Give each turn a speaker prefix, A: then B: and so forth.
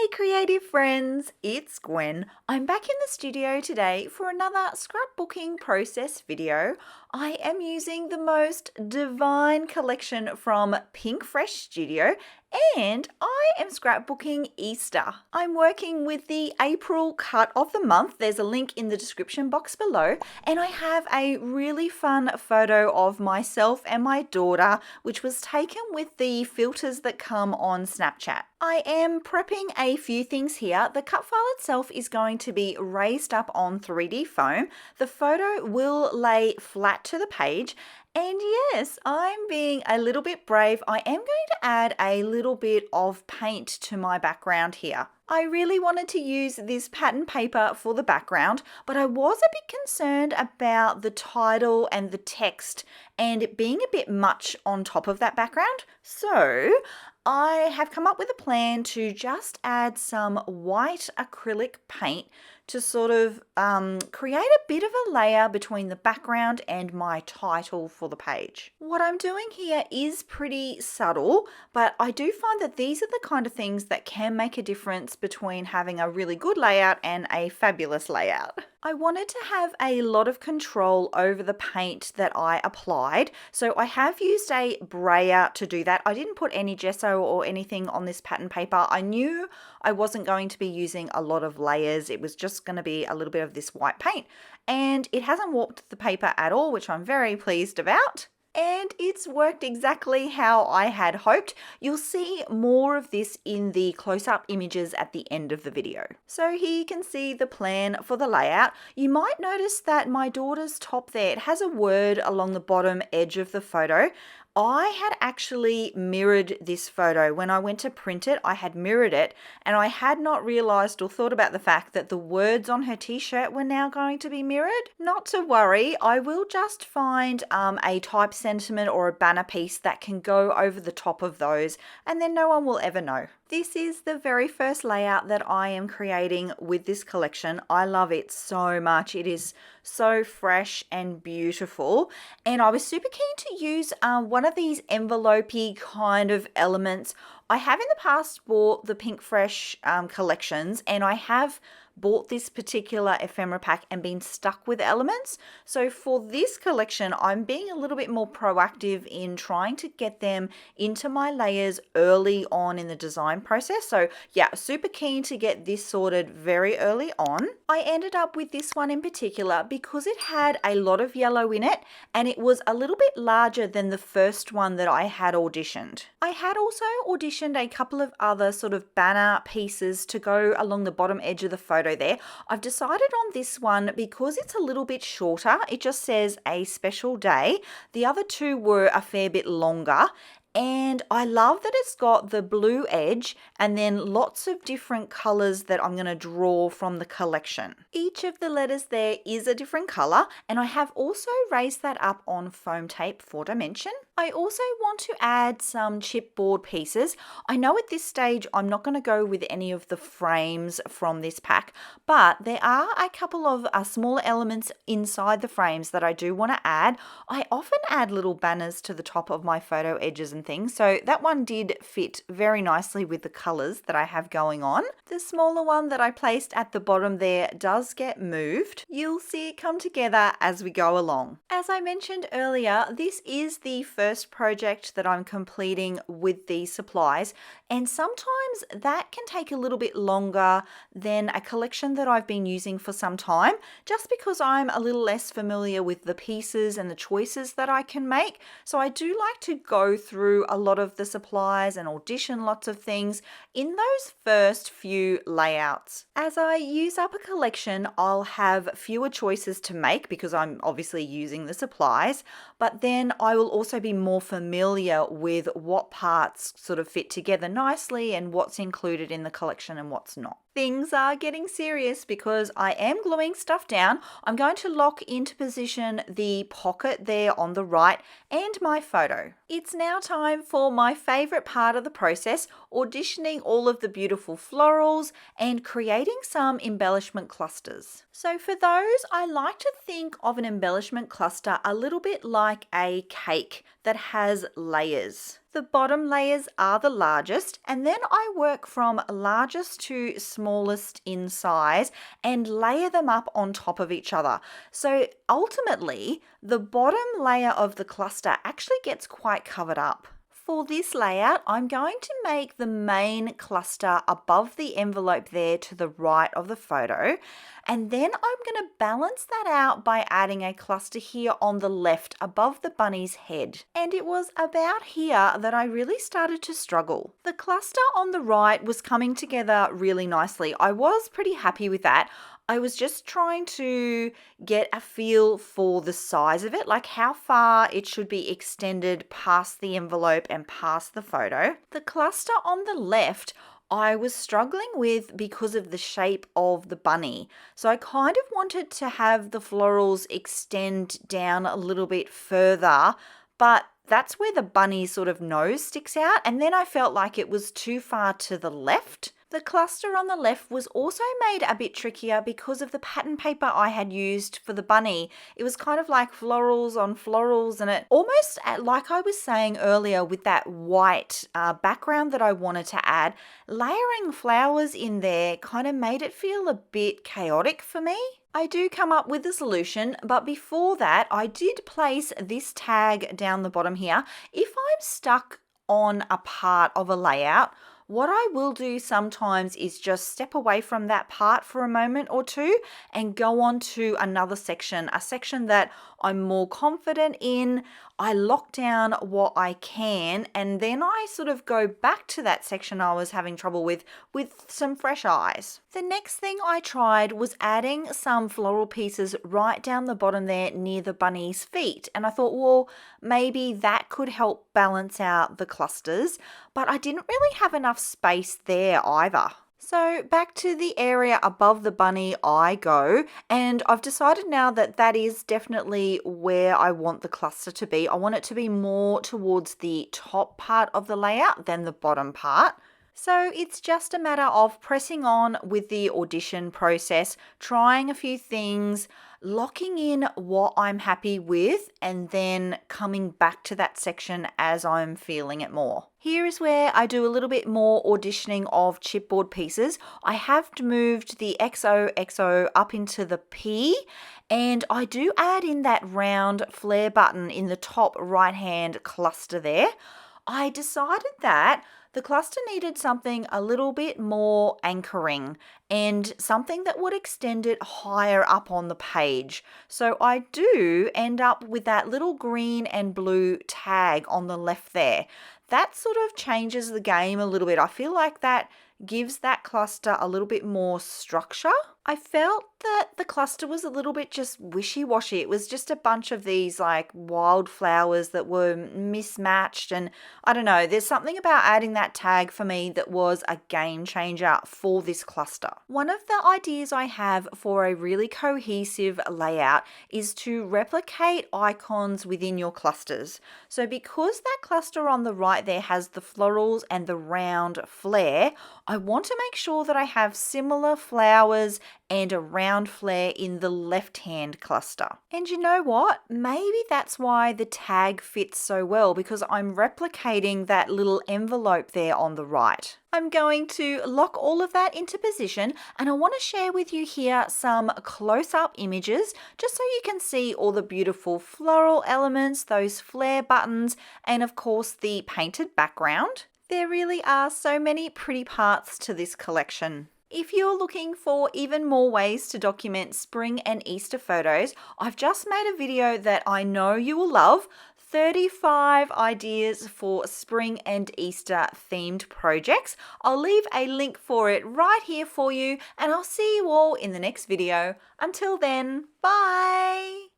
A: Hey creative friends, it's Gwen. I'm back in the studio today for another scrapbooking process video. I am using the most divine collection from Pink Fresh Studio and I am scrapbooking Easter. I'm working with the April cut of the month. There's a link in the description box below, and I have a really fun photo of myself and my daughter, which was taken with the filters that come on Snapchat. I am prepping a few things here. The cut file itself is going to be raised up on 3D foam. The photo will lay flat to the page. And yes, I'm being a little bit brave. I am going to add a little bit of paint to my background here. I really wanted to use this pattern paper for the background, but I was a bit concerned about the title and the text and it being a bit much on top of that background. So I have come up with a plan to just add some white acrylic paint to sort of create a bit of a layer between the background and my title for the page. What I'm doing here is pretty subtle, but I do find that these are the kind of things that can make a difference between having a really good layout and a fabulous layout. I wanted to have a lot of control over the paint that I applied, so I have used a brayer to do that. I didn't put any gesso or anything on this pattern paper. I knew I wasn't going to be using a lot of layers. It was just going to be a little bit of this white paint, and it hasn't warped the paper at all, which I'm very pleased about. And it's worked exactly how I had hoped. You'll see more of this in the close-up images at the end of the video. So here you can see the plan for the layout. You might notice that my daughter's top there, it has a word along the bottom edge of the photo. I had actually mirrored this photo. When I went to print it, I had mirrored it, and I had not realized or thought about the fact that the words on her t-shirt were now going to be mirrored. Not to worry, I will just find a type sentiment or a banner piece that can go over the top of those, and then no one will ever know. This is the very first layout that I am creating with this collection. I love it so much. It is so fresh and beautiful. And I was super keen to use one of these envelope-y kind of elements. I have in the past bought the Pink Fresh collections, and I have bought this particular ephemera pack and been stuck with elements. So for this collection, I'm being a little bit more proactive in trying to get them into my layers early on in the design process. So yeah, super keen to get this sorted very early on. I ended up with this one in particular because it had a lot of yellow in it, and it was a little bit larger than the first one that I had auditioned. I had also auditioned a couple of other sort of banner pieces to go along the bottom edge of the photo there. I've decided on this one because it's a little bit shorter. It just says a special day. The other two were a fair bit longer. And I love that it's got the blue edge and then lots of different colors that I'm going to draw from the collection. Each of the letters there is a different color, and I have also raised that up on foam tape for dimension. I also want to add some chipboard pieces. I know at this stage I'm not going to go with any of the frames from this pack, but there are a couple of smaller elements inside the frames that I do want to add. I often add little banners to the top of my photo edges and things, so that one did fit very nicely with the colors that I have going on. The smaller one that I placed at the bottom there does get moved. You'll see it come together as we go along. As I mentioned earlier, this is the first project that I'm completing with these supplies, and sometimes that can take a little bit longer than a collection that I've been using for some time, just because I'm a little less familiar with the pieces and the choices that I can make. So I do like to go through a lot of the supplies and audition lots of things in those first few layouts. As I use up a collection, I'll have fewer choices to make because I'm obviously using the supplies, but then I will also be more familiar with what parts sort of fit together nicely and what's included in the collection and what's not. Things are getting serious because I am gluing stuff down. I'm going to lock into position the pocket there on the right and my photo. It's now time for my favorite part of the process, auditioning all of the beautiful florals and creating some embellishment clusters. So for those, I like to think of an embellishment cluster a little bit like a cake that has layers. The bottom layers are the largest, and then I work from largest to smallest in size and layer them up on top of each other. So ultimately, the bottom layer of the cluster actually gets quite covered up. For this layout, I'm going to make the main cluster above the envelope there to the right of the photo, and then I'm going to balance that out by adding a cluster here on the left above the bunny's head. And it was about here that I really started to struggle. The cluster on the right was coming together really nicely. I was pretty happy with that. I was just trying to get a feel for the size of it, like how far it should be extended past the envelope and past the photo. The cluster on the left, I was struggling with because of the shape of the bunny. So I kind of wanted to have the florals extend down a little bit further, but that's where the bunny's sort of nose sticks out, and then I felt like it was too far to the left. The cluster on the left was also made a bit trickier because of the pattern paper I had used for the bunny. It was kind of like florals on florals, and it almost, like I was saying earlier with that white background that I wanted to add, layering flowers in there kind of made it feel a bit chaotic for me. I do come up with a solution, but before that, I did place this tag down the bottom here. If I'm stuck on a part of a layout, what I will do sometimes is just step away from that part for a moment or two and go on to another section, a section that I'm more confident in. I lock down what I can, and then I sort of go back to that section I was having trouble with some fresh eyes. The next thing I tried was adding some floral pieces right down the bottom there near the bunny's feet, and I thought, well, maybe that could help balance out the clusters, but I didn't really have enough space there either. So back to the area above the bunny I go, and I've decided now that that is definitely where I want the cluster to be. I want it to be more towards the top part of the layout than the bottom part. So it's just a matter of pressing on with the audition process, trying a few things, locking in what I'm happy with, and then coming back to that section as I'm feeling it more. Here is where I do a little bit more auditioning of chipboard pieces. I have moved the XOXO up into the P, and I do add in that round flare button in the top right hand cluster there. I decided that the cluster needed something a little bit more anchoring and something that would extend it higher up on the page. So I do end up with that little green and blue tag on the left there. That sort of changes the game a little bit. I feel like that gives that cluster a little bit more structure. I felt that the cluster was a little bit just wishy-washy. It was just a bunch of these like wildflowers that were mismatched, and I don't know, there's something about adding that tag for me that was a game changer for this cluster. One of the ideas I have for a really cohesive layout is to replicate icons within your clusters. So because that cluster on the right there has the florals and the round flare, I want to make sure that I have similar flowers and a round flare in the left-hand cluster. And you know what? Maybe that's why the tag fits so well, because I'm replicating that little envelope there on the right. I'm going to lock all of that into position, and I want to share with you here some close-up images just so you can see all the beautiful floral elements, those flare buttons, and of course the painted background. There really are so many pretty parts to this collection. If you're looking for even more ways to document spring and Easter photos, I've just made a video that I know you will love, 35 ideas for spring and Easter themed projects. I'll leave a link for it right here for you, and I'll see you all in the next video. Until then, bye!